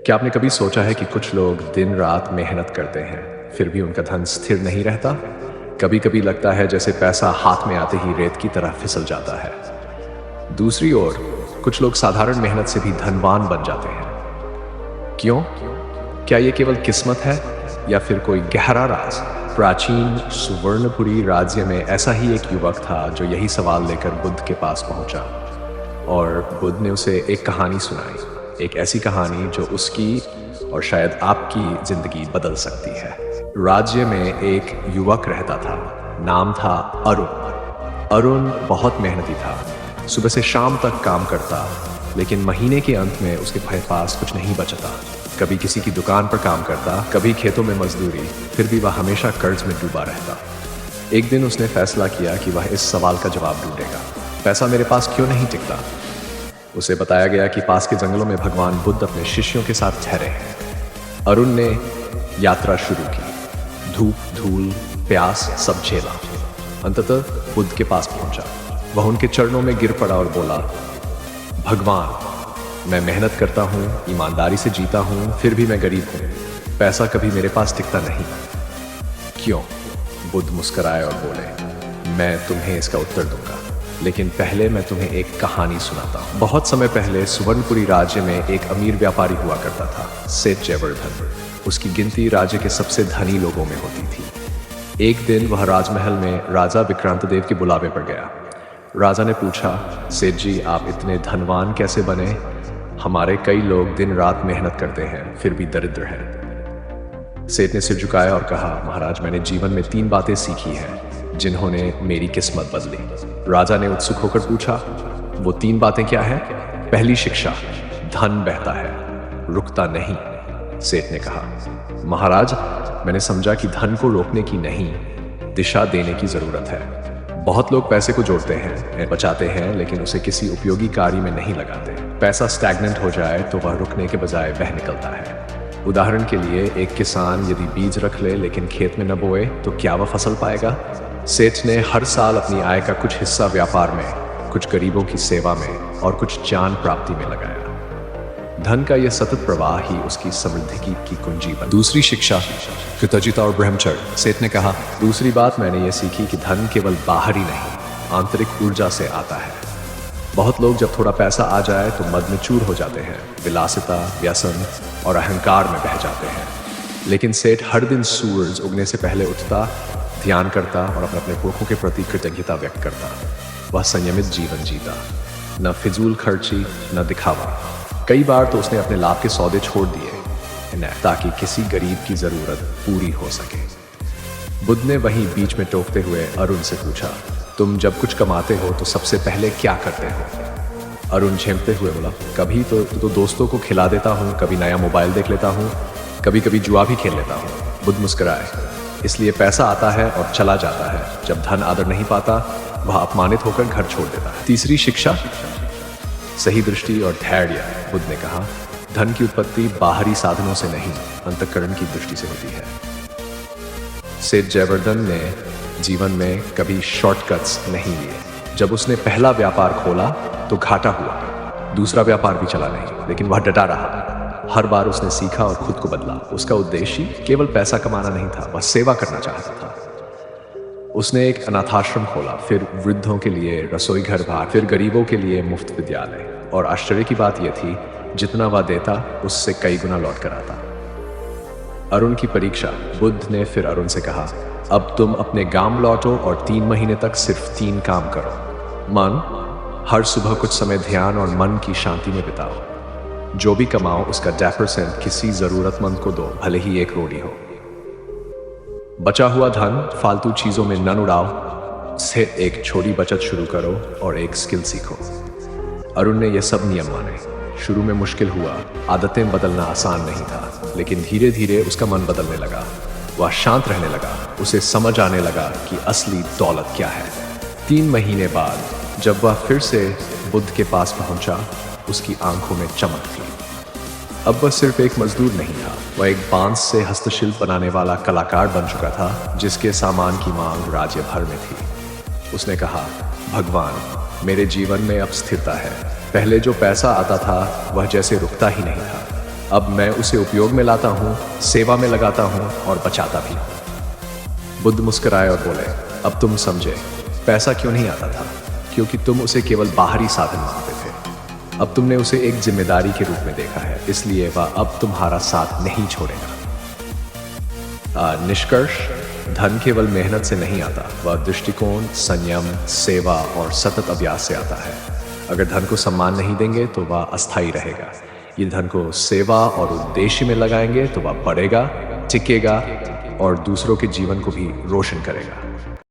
क्या आपने कभी सोचा है कि कुछ लोग दिन रात मेहनत करते हैं, फिर भी उनका धन स्थिर नहीं रहता? कभी कभी लगता है जैसे पैसा हाथ में आते ही रेत की तरह फिसल जाता है। दूसरी ओर कुछ लोग साधारण मेहनत से भी धनवान बन जाते हैं। क्यों? क्या ये केवल किस्मत है या फिर कोई गहरा राज? प्राचीन सुवर्णपुरी राज्य में ऐसा ही एक युवक था जो यही सवाल लेकर बुद्ध के पास पहुंचा, और बुद्ध ने उसे एक कहानी सुनाई, एक ऐसी कहानी जो उसकी और शायद आपकी जिंदगी बदल सकती है। राज्य में एक युवक रहता था, नाम था अरुण। अरुण बहुत मेहनती था, सुबह से शाम तक काम करता, लेकिन महीने के अंत में उसके पास कुछ नहीं बचता। कभी किसी की दुकान पर काम करता, कभी खेतों में मजदूरी, फिर भी वह हमेशा कर्ज में डूबा रहता। एक दिन उसने फैसला किया कि वह इस सवाल का जवाब ढूंढेगा, पैसा मेरे पास क्यों नहीं टिकता? उसे बताया गया कि पास के जंगलों में भगवान बुद्ध अपने शिष्यों के साथ ठहरे हैं। अरुण ने यात्रा शुरू की, धूप, धूल, प्यास सब झेला। अंततः बुद्ध के पास पहुंचा। वह उनके चरणों में गिर पड़ा और बोला, भगवान, मैं मेहनत करता हूँ, ईमानदारी से जीता हूँ, फिर भी मैं गरीब हूँ। पैसा कभी मेरे पास टिकता नहीं। क्यों? बुद्ध मुस्कुराए और बोले, मैं तुम्हें इसका उत्तर दूंगा, लेकिन पहले मैं तुम्हें एक कहानी सुनाता हूँ। बहुत समय पहले सुवर्णपुरी राज्य में एक अमीर व्यापारी हुआ करता था, सेठ जयवर्धन। उसकी गिनती राज्य के सबसे धनी लोगों में होती थी। एक दिन वह राजमहल में राजा विक्रांतदेव के बुलावे पर गया। राजा ने पूछा, सेठ जी, आप इतने धनवान कैसे बने? हमारे कई लोग दिन रात मेहनत करते हैं, फिर भी दरिद्र हैं। सेठ ने सिर झुकाया और कहा, महाराज, मैंने जीवन में 3 बातें सीखी हैं जिन्होंने मेरी किस्मत बदली। राजा ने उत्सुक होकर पूछा, वो 3 बातें क्या हैं? पहली शिक्षा, धन बहता है, रुकता नहीं। सेठ ने कहा, महाराज, मैंने समझा कि धन को रोकने की नहीं, दिशा देने की जरूरत है। बहुत लोग पैसे को जोड़ते हैं, बचाते हैं, लेकिन उसे किसी उपयोगी कार्य में नहीं लगाते। पैसा स्टैग्नेंट हो जाए तो वह रुकने के बजाय बह निकलता है। उदाहरण के लिए, एक किसान यदि बीज रख ले लेकिन खेत में न बोए तो क्या वह फसल पाएगा? सेठ ने हर साल अपनी आय का कुछ हिस्सा व्यापार में, कुछ गरीबों की सेवा में और कुछ ज्ञान प्राप्ति में लगाया। धन का यह सतत प्रवाह ही उसकी समृद्धि की कुंजी बनी। दूसरी शिक्षा, कृतज्ञता और ब्रह्मचर्य। सेठ ने कहा, दूसरी बात मैंने ये सीखी कि धन केवल बाहरी नहीं, आंतरिक ऊर्जा से आता है। बहुत लोग जब थोड़ा पैसा आ जाए तो मद में चूर हो जाते हैं, विलासिता, व्यसन और अहंकार में बह जाते हैं। लेकिन सेठ हर दिन सूरज उगने से पहले उठता, ध्यान करता और अपने पुरखों के प्रति कृतज्ञता व्यक्त करता। वह संयमित जीवन जीता, न फिजूल खर्ची, न दिखावा। कई बार तो उसने अपने लाभ के सौदे छोड़ दिए ताकि किसी गरीब की जरूरत पूरी हो सके। बुद्ध ने वहीं बीच में टोकते हुए अरुण से पूछा, तुम जब कुछ कमाते हो तो सबसे पहले क्या करते हो? अरुण झेंपते हुए बोला, कभी तो दोस्तों को खिला देता हूँ, कभी नया मोबाइल देख लेता हूँ, कभी कभी जुआ भी खेल लेता हूँ। बुद्ध मुस्कुराए, इसलिए पैसा आता है और चला जाता है। जब धन आदर नहीं पाता, वह अपमानित होकर घर छोड़ देता है। तीसरी शिक्षा, सही दृष्टि और धैर्य। बुद्ध ने कहा, धन की उत्पत्ति बाहरी साधनों से नहीं, अंतःकरण की दृष्टि से होती है। सेठ जयवर्धन ने जीवन में कभी शॉर्टकट्स नहीं लिए। जब उसने पहला व्यापार खोला तो घाटा हुआ, दूसरा व्यापार भी चला नहीं, लेकिन वह डटा रहा। हर बार उसने सीखा और खुद को बदला। उसका उद्देश्य केवल पैसा कमाना नहीं था, वह सेवा करना चाहता था। उसने एक अनाथाश्रम खोला, फिर वृद्धों के लिए रसोई घर बार, फिर गरीबों के लिए मुफ्त विद्यालय। और आश्चर्य की बात यह थी, जितना वह देता उससे कई गुना लौट कर आता। अरुण की परीक्षा। बुद्ध ने फिर अरुण से कहा, अब तुम अपने गांव लौटो और 3 महीने तक सिर्फ 3 काम करो। मन, हर सुबह कुछ समय ध्यान और मन की शांति में बिताओ। जो भी कमाओ उसका 10% किसी जरूरतमंद को दो, भले ही 1 रोटी हो। बचा हुआ धन फालतू चीजों में न उड़ाओ, से एक छोटी बचत शुरू करो और एक स्किल सीखो। अरुण ने यह सब नियम माने। शुरू में मुश्किल हुआ, आदतें बदलना आसान नहीं था, लेकिन धीरे धीरे उसका मन बदलने लगा। वह शांत रहने लगा, उसे समझ आने लगा कि असली दौलत क्या है। 3 महीने बाद जब वह फिर से बुद्ध के पास पहुंचा, उसकी आंखों में चमक थी। अब वह सिर्फ एक मजदूर नहीं था, वह एक बांस से हस्तशिल्प बनाने वाला कलाकार बन चुका था, जिसके सामान की मांग राज्य भर में थी। उसने कहा, भगवान, मेरे जीवन में अब स्थिरता है। पहले जो पैसा आता था वह जैसे रुकता ही नहीं था। अब मैं उसे उपयोग में लाता हूँ, सेवा में लगाता हूँ और बचाता भी हूँ। बुद्ध मुस्कुराए और बोले, अब तुम समझे पैसा क्यों नहीं आता था, क्योंकि तुम उसे केवल बाहरी साधन मानते थे। अब तुमने उसे एक जिम्मेदारी के रूप में देखा है, इसलिए वह अब तुम्हारा साथ नहीं छोड़ेगा। निष्कर्ष, धन केवल मेहनत से नहीं आता, वह दृष्टिकोण, संयम, सेवा और सतत अभ्यास से आता है। अगर धन को सम्मान नहीं देंगे तो वह अस्थायी रहेगा। ये धन को सेवा और उद्देश्य में लगाएंगे तो वह बढ़ेगा, टिकेगा और दूसरों के जीवन को भी रोशन करेगा।